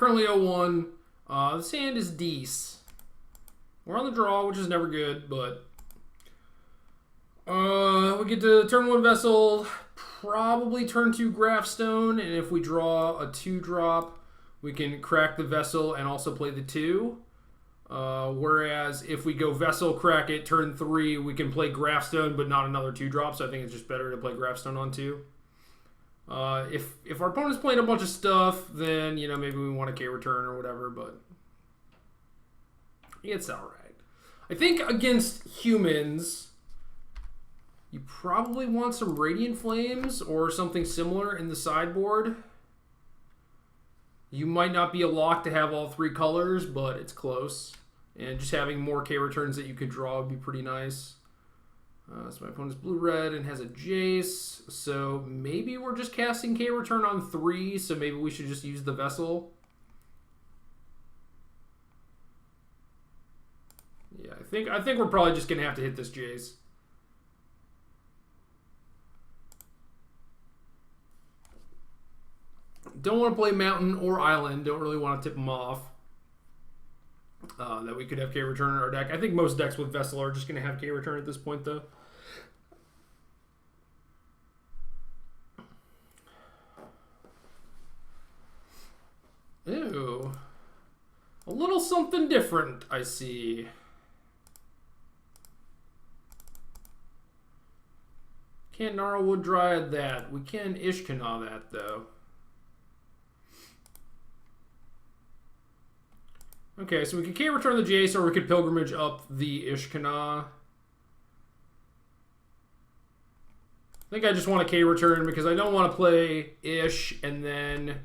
currently 0-1. This hand is decent. We're on the draw, which is never good, but we get to turn 1 Vessel, probably turn 2 Graphstone, and if we draw a 2-drop, we can crack the Vessel and also play the 2. Whereas if we go Vessel, crack it, turn 3, we can play Graphstone, but not another 2-drop, so I think it's just better to play Graphstone on 2. If our opponent's playing a bunch of stuff, then, you know, maybe we want a K-return or whatever, but it's alright. I think against humans, you probably want some Radiant Flames or something similar in the sideboard. You might not be a lock to have all 3 colors, but it's close. And just having more K-returns that you could draw would be pretty nice. So my opponent's blue-red and has a Jace. So maybe we're just casting K-return on 3, so maybe we should just use the Vessel. Yeah, I think we're probably just going to have to hit this Jace. Don't want to play Mountain or Island. Don't really want to tip them off. That we could have K-return in our deck. I think most decks with Vessel are just going to have K-return at this point, though. Ew. A little something different, I see. Can't Gnarlwood Dryad that. We can Ishkana that, though. Okay, so we could K-return the Jace, or we could Pilgrimage up the Ishkana. I think I just want a K-return because I don't want to play Ish and then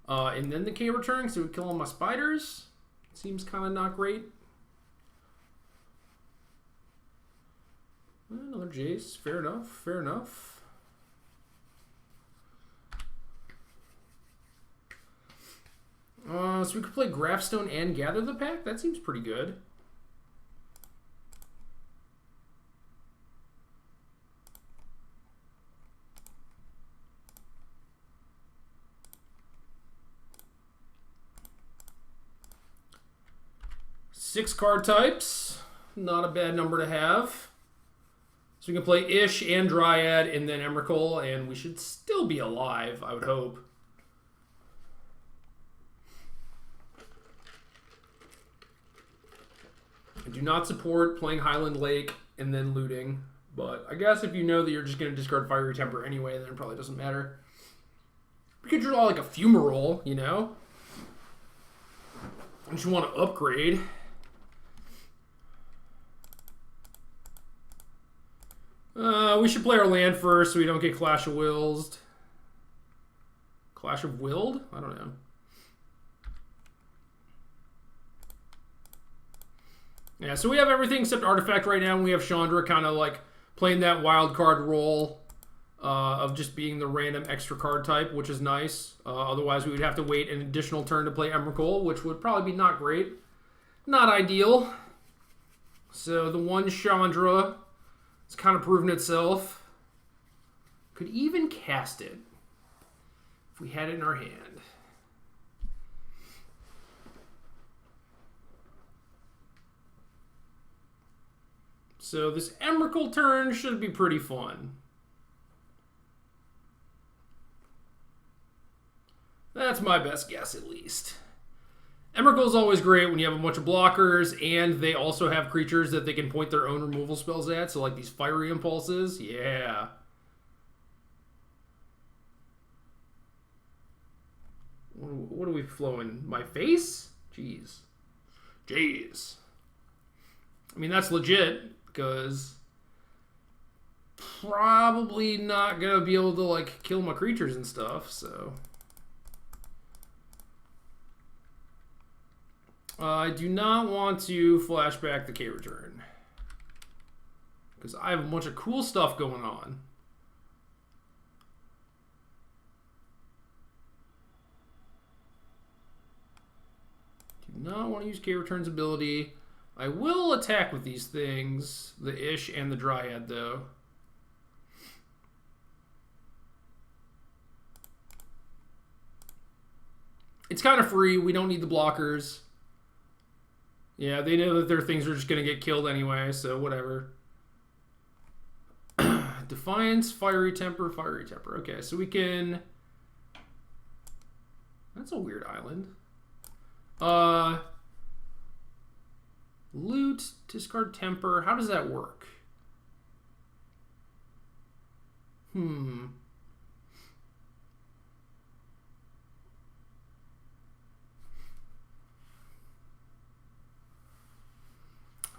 the K-return, so we kill all my spiders. Seems kind of not great. Another Jace, fair enough, fair enough. So we could play Graphstone and Gather the Pack? That seems pretty good. Six card types. Not a bad number to have. So we can play Ish and Dryad and then Emrakul, and we should still be alive, I would hope. I do not support playing Highland Lake and then looting, but I guess if you know that you're just going to discard Fiery Temper anyway, then it probably doesn't matter. We could draw like a Fumarole, you know? I just want to upgrade. We should play our land first so we don't get Clash of Wills. Clash of Willed? I don't know. Yeah, so we have everything except Artifact right now. And we have Chandra kind of like playing that wild card role of just being the random extra card type, which is nice. Otherwise, we would have to wait an additional turn to play Emrakul, which would probably be not great. Not ideal. So the one Chandra, it's kind of proven itself. Could even cast it if we had it in our hand. So this Emrakul turn should be pretty fun. That's my best guess, at least. Emrakul is always great when you have a bunch of blockers, and they also have creatures that they can point their own removal spells at. So like these Fiery Impulses, yeah. What are we flowing? My face? Jeez. Jeez. I mean, that's legit. Because probably not going to be able to, like, kill my creatures and stuff, so. I do not want to flashback the K-return. Because I have a bunch of cool stuff going on. Do not want to use K-return's ability. I will attack with these things, the Ish and the Dryad, though. It's kind of free. We don't need the blockers. Yeah, they know that their things are just going to get killed anyway, so whatever. Defiance, Fiery Temper, Fiery Temper. Okay, so we can... That's a weird island. Loot, discard Temper. How does that work?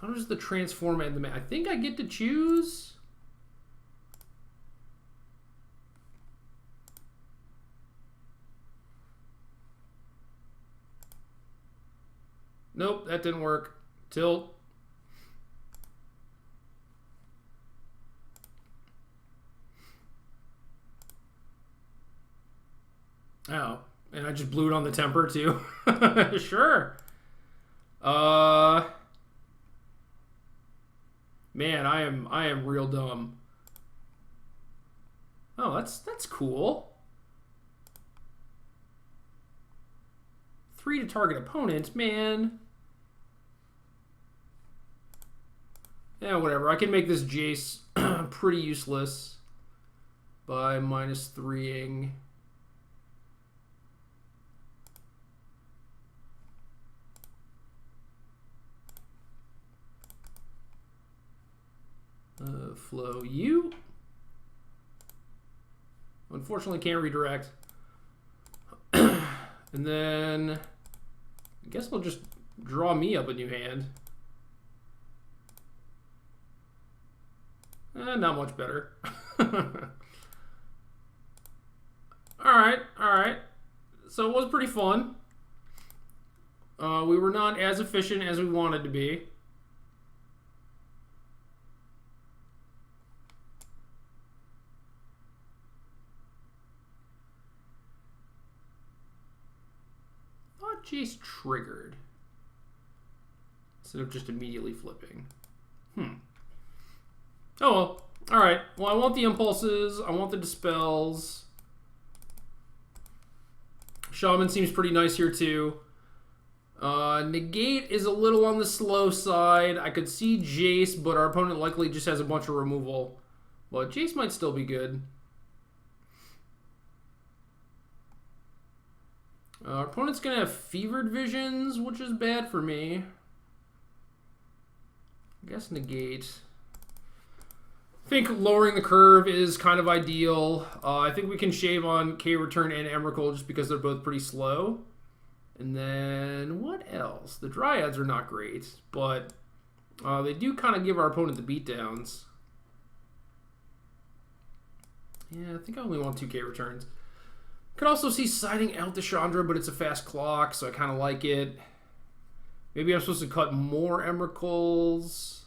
How does the transform end the match? I think I get to choose. Nope, that didn't work. Tilt. Oh, and I just blew it on the temper too. Sure. Man, I am real dumb. Oh, that's cool. 3 to target opponent, man. Yeah, whatever. I can make this Jace pretty useless by -3ing. Flow you. Unfortunately, can't redirect. And then I guess I'll just draw me up a new hand. Not much better. Alright. So it was pretty fun. We were not as efficient as we wanted to be. Jace triggered instead of just immediately flipping. Oh well. Alright. Well, I want the impulses. I want the dispels. Shaman seems pretty nice here too. Negate is a little on the slow side. I could see Jace, but our opponent likely just has a bunch of removal. But Jace might still be good. Our opponent's going to have Fevered Visions, which is bad for me. I guess negate. I think lowering the curve is kind of ideal. I think we can shave on K-Return and Emrakul just because they're both pretty slow. And then what else? The Dryads are not great, but they do kind of give our opponent the beatdowns. Yeah, I think I only want 2 K-Returns. Could also see siding out the Chandra, but it's a fast clock, so I kind of like it. Maybe I'm supposed to cut more Emrakuls.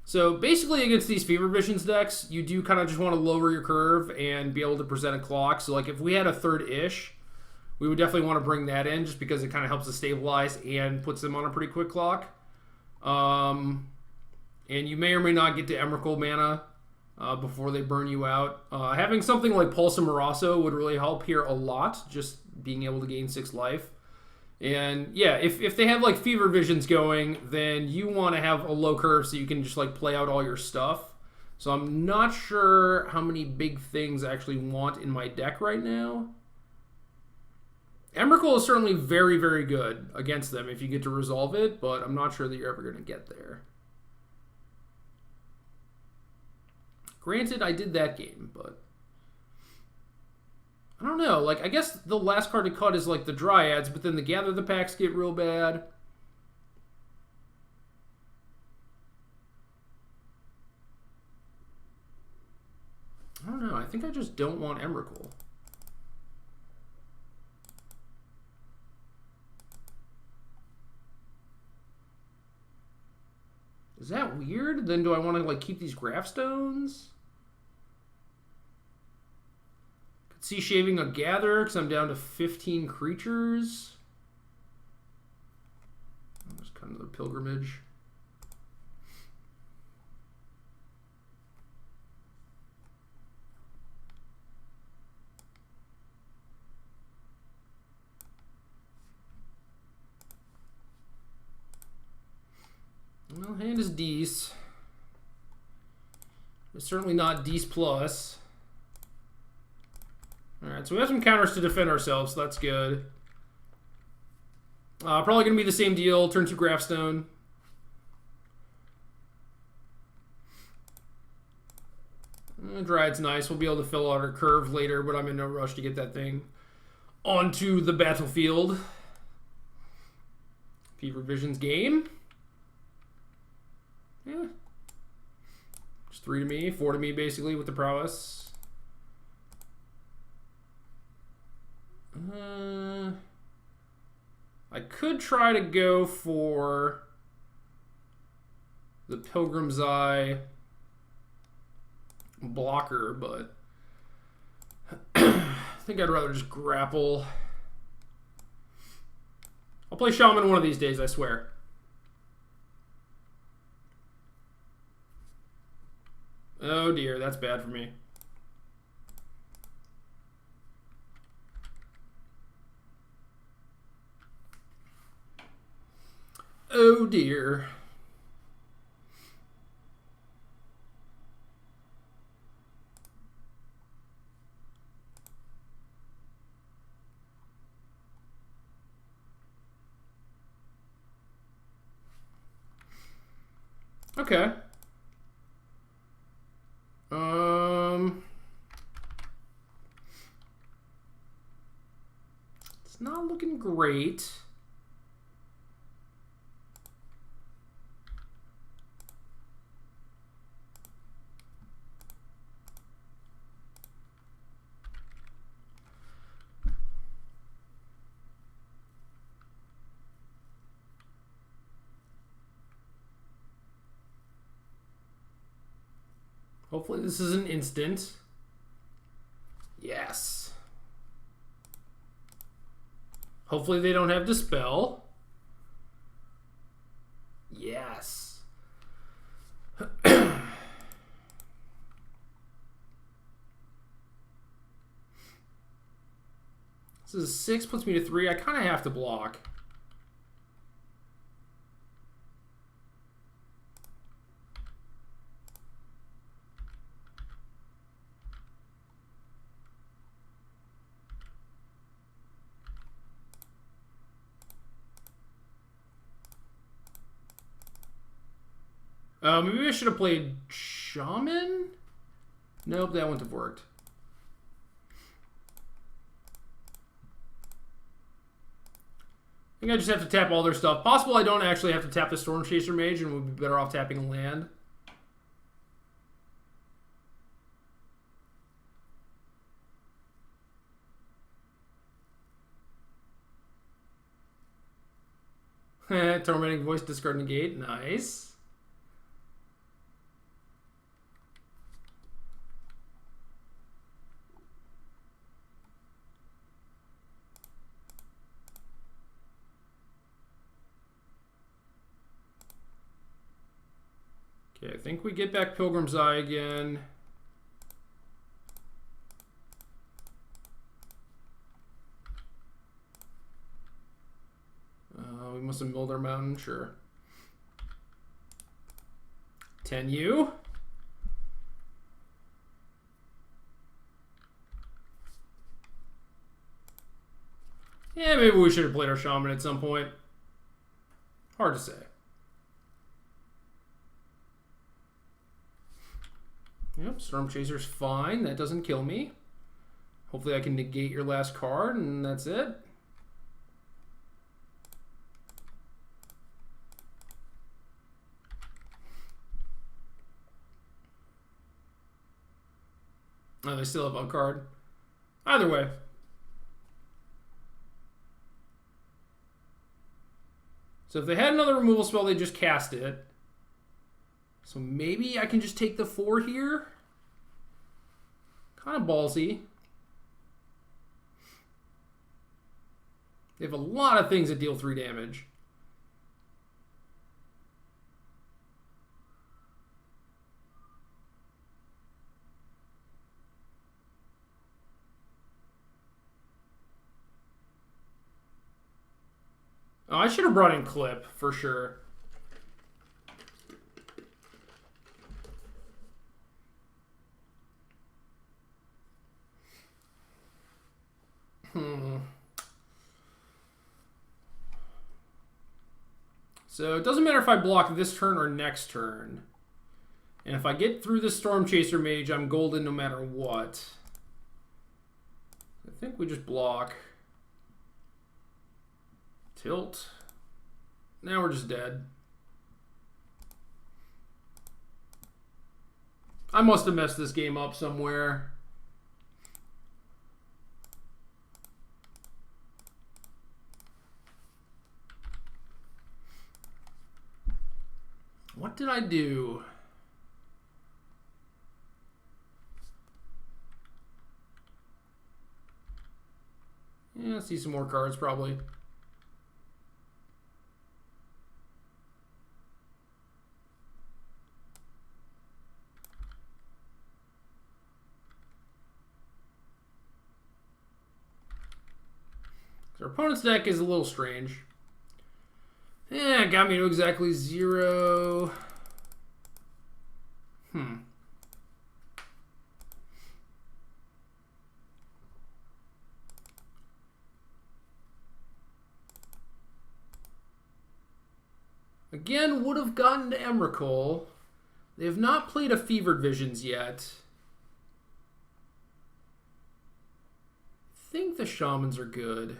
So basically against these Fever Visions decks, you do kind of just want to lower your curve and be able to present a clock. So like if we had a third Ish, we would definitely want to bring that in just because it kind of helps us stabilize and puts them on a pretty quick clock. And you may or may not get to Emrakul mana before they burn you out. Having something like Pulse and Marasso would really help here a lot, just being able to gain 6 life. And yeah, if they have like Fever Visions going, then you want to have a low curve so you can just like play out all your stuff. So I'm not sure how many big things I actually want in my deck right now. Emrakul is certainly very, very good against them if you get to resolve it, but I'm not sure that you're ever going to get there. Granted, I did that game, but I don't know. Like, I guess the last card to cut is like the Dryads, but then the Gather the Packs get real bad. I don't know. I think I just don't want Emrakul. Is that weird? Then do I want to like keep these Graphstones? Could see shaving a Gather because I'm down to 15 creatures. There's kind of the Pilgrimage. Well, hand is Dece. It's certainly not Dece plus. Alright, so we have some counters to defend ourselves, so that's good. Probably going to be the same deal. Turn 2 Graphstone. Dryad's nice. We'll be able to fill out our curve later, but I'm in no rush to get that thing onto the battlefield. Fever Vision's game. Yeah. Just 3 to me, 4 to me basically with the prowess. I could try to go for the Pilgrim's Eye blocker, but I think I'd rather just grapple. I'll play Shaman one of these days, I swear. Oh dear, that's bad for me. Oh dear. Okay. It's not looking great. Hopefully this is an instant. Yes. Hopefully they don't have Dispel. Yes. This is 6, puts me to 3. I kind of have to block. Maybe I should have played Shaman? Nope, that wouldn't have worked. I think I just have to tap all their stuff. Possible I don't actually have to tap the Storm Chaser Mage and we'll be better off tapping a land. Tormenting Voice, discard negate. Nice. Okay, I think we get back Pilgrim's Eye again. We must have milled our mountain, sure. 10U. Yeah, maybe we should have played our Shaman at some point. Hard to say. Yep, Storm Chaser's fine. That doesn't kill me. Hopefully I can negate your last card, and that's it. Oh, they still have a card. Either way. So if they had another removal spell, they just cast it. So maybe I can just take the 4 here. Kind of ballsy. They have a lot of things that deal 3 damage. Oh, I should have brought in Clip for sure. So it doesn't matter if I block this turn or next turn. And if I get through the Storm Chaser Mage, I'm golden no matter what. I think we just block. Tilt. Now we're just dead. I must have messed this game up somewhere. What did I do? Yeah, see some more cards probably. Our opponent's deck is a little strange. Yeah, it got me to exactly 0. Again, would have gotten to Emrakul. They have not played a Fevered Visions yet. I think the Shamans are good.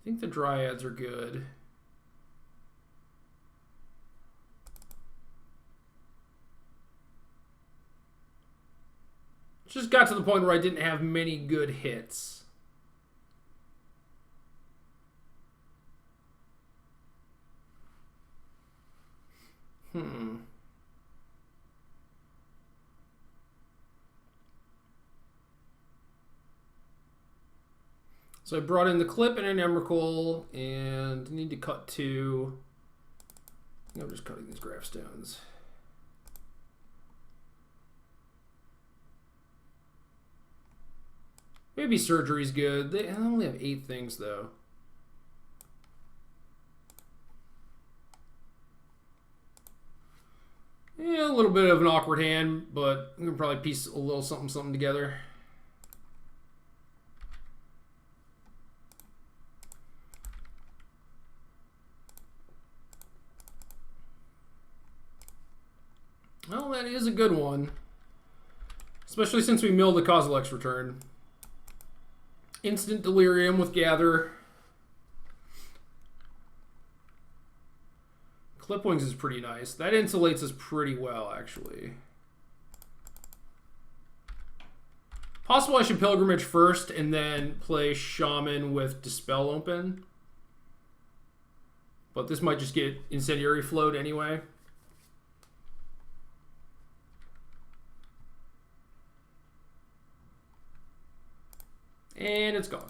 I think the Dryads are good. Just got to the point where I didn't have many good hits. So I brought in the Clip and an Emrakul, and need to cut 2. I'm just cutting these Gravestones. Maybe Surgery's good. They only have 8 things, though. Yeah, a little bit of an awkward hand, but we can probably piece a little something together. Well, that is a good one. Especially since we milled the Kozilek's Return. Instant Delirium with Gather. Clipwings is pretty nice. That insulates us pretty well, actually. Possible I should Pilgrimage first and then play Shaman with Dispel open. But this might just get Incendiary Float anyway. And it's gone.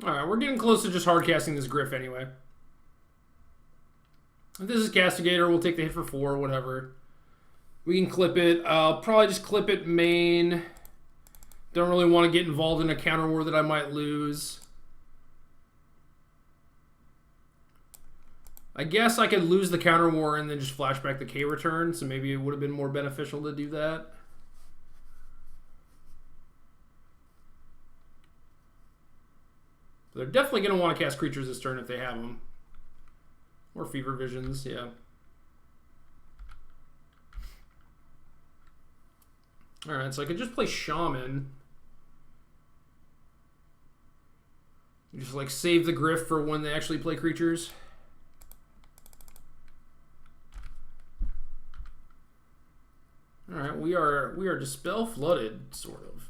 Alright, we're getting close to just hard casting this Griff anyway. If this is Castigator, we'll take the hit for 4, whatever. We can clip it. I'll probably just clip it main. Don't really want to get involved in a counter war that I might lose. I guess I could lose the counter war and then just flashback the K return, so maybe it would have been more beneficial to do that. They're definitely going to want to cast creatures this turn if they have them. Or Fever Visions, yeah. Alright, so I could just play Shaman. Just like save the Griff for when they actually play creatures. Alright, we are Dispel flooded, sort of.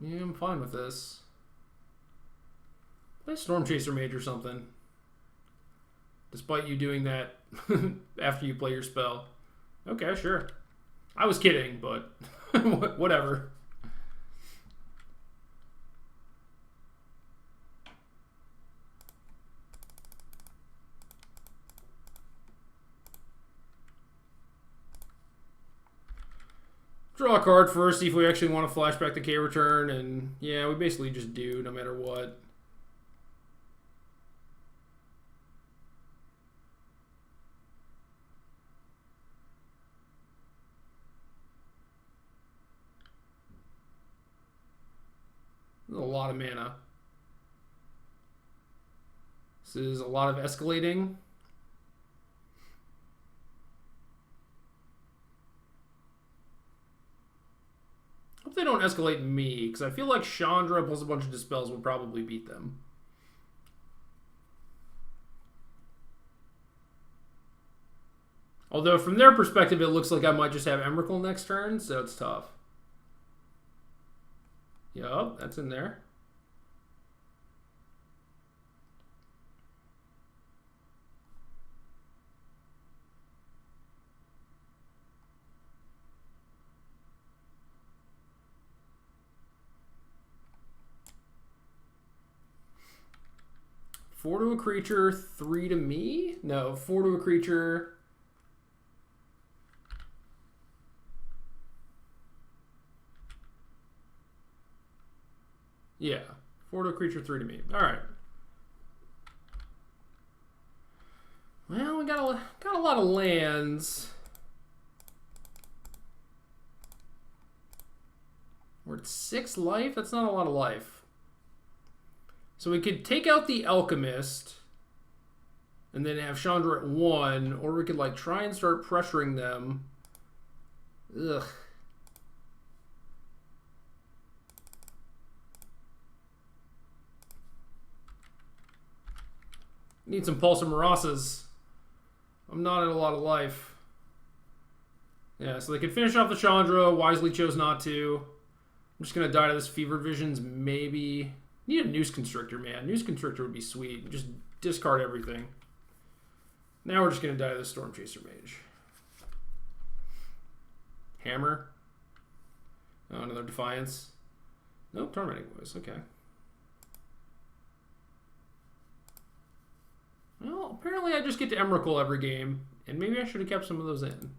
Yeah, I'm fine with this. Play Storm Chaser Mage or something. Despite you doing that after you play your spell. Okay, sure. I was kidding, but whatever. Draw a card first, see if we actually want to flashback the K-Return, and yeah, we basically just do, no matter what. A lot of mana. This is a lot of escalating. Hope they don't escalate me, because I feel like Chandra plus a bunch of Dispels would probably beat them. Although from their perspective, it looks like I might just have Emrakul next turn, so it's tough. Yup, that's in there. Four to a creature, 3 to me? No, 4 to a creature. Yeah, 4 to a creature, 3 to me. All right. Well, we got a lot of lands. We're at 6 life. That's not a lot of life. So we could take out the Alchemist and then have Chandra at 1, or we could like try and start pressuring them. Ugh. Need some Pulsar Marasas. I'm not at a lot of life. Yeah, so they could finish off the Chandra. Wisely chose not to. I'm just going to die to this Fever Visions, maybe. Need a Noose Constrictor, man. Noose Constrictor would be sweet. Just discard everything. Now we're just going to die to the Storm Chaser Mage. Hammer. Oh, another Defiance. Nope, Tormenting Voice. Okay. Well, apparently I just get to Emrakul every game, and maybe I should have kept some of those in.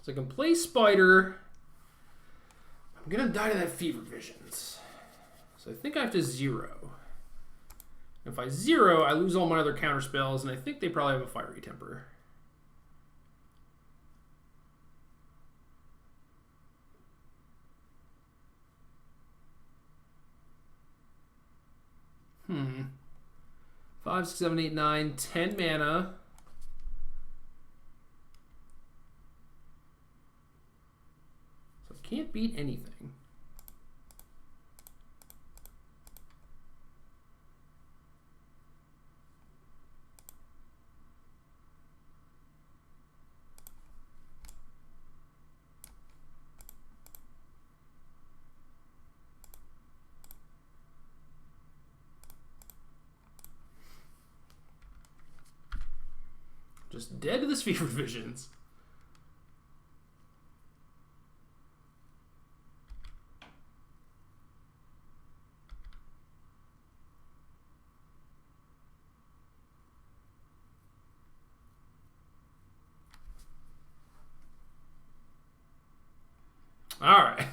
So I can play Spider. I'm going to die to that Fever Visions. So I think I have to 0. If I 0, I lose all my other counter spells, and I think they probably have a Fiery Temper. Hmm. 5, 6, 7, 8, 9, 10 mana. So I can't beat anything. Just dead to this Fever Visions. All right.